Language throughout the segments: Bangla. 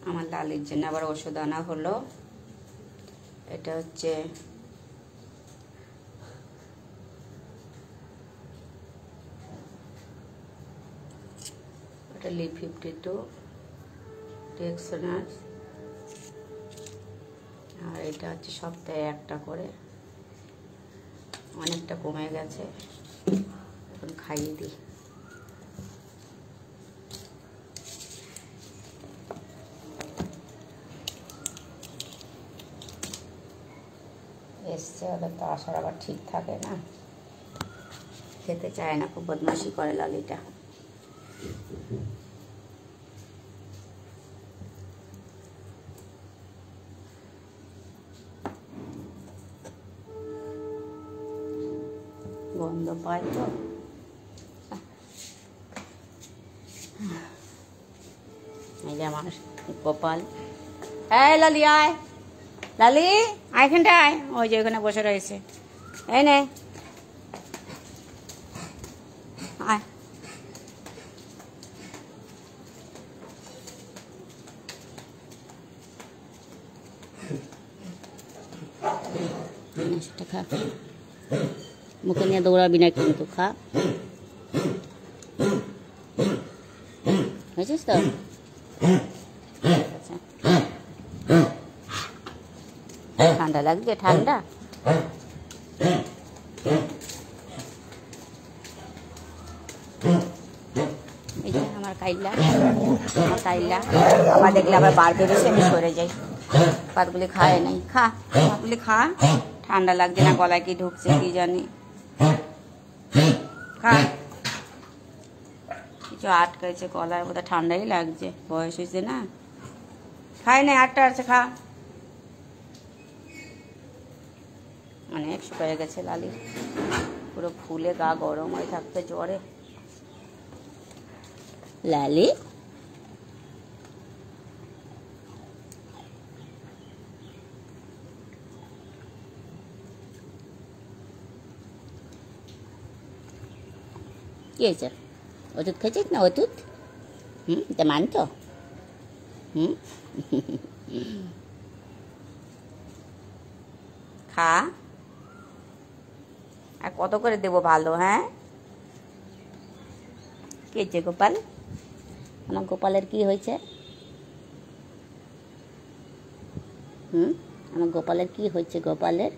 আমার লালির জন্য আবার ওষুধ আনা হলো। এটা হচ্ছে লিপ 52 টেক্সোনাস, আর এটা হচ্ছে সপ্তাহে একটা করে। অনেকটা কমে গেছে, এখন খাইয়ে দিই। এসছে, ওদের তো আসার আবার ঠিক থাকে না, খেতে চায় না, খুব বদমাশি করে লালিটা। গন্ধ পায় তো। এই যে আমার গোপাল। এই লালি আয়, লালি আয়, এখানটা আয়। ওই যে ওখানে বসে রয়েছে, এই নে আয়। সেটা খা, মুখে নিয়ে দৌড়াবি না কিন্তু, খা। হয়েছিস তো? ঠান্ডা লাগছে? ঠান্ডা এই যে আমার কাইল্লা, আমার কাইল্লা আবার দেখলে আবার বার বেরোচ্ছে, আমি সরে যাই। পাতগুলি খায় নাই, খা পাতগুলি খা। ঠান্ডা লাগছে না, গলায় কি ঢুকছে কি জানি, খা। কিছু আটকাইছে গলায়, বোধহয় ঠান্ডাই লাগছে, বয়স হয়েছে না। খায় নাই, আটটা আছে, খা। অনেক শুকিয়ে গেছে লালি, পুরো ফুলে গা গরম হয়ে থাকতে জ্বরে। লালি কি হয়েছে? ওষুধ খেয়েছিস না? ওষুধ এটা মানছ? খা। আর কত করে দেবো ভালো? হ্যাঁ, কি হয়েছে গোপাল? আমার গোপালের কি হয়েছে? আমার গোপালের কি হয়েছে? গোপালের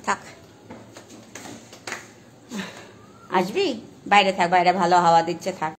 থাক, আসবি? বাইরে থাক, বাইরে ভালো হাওয়া দিচ্ছে, থাক।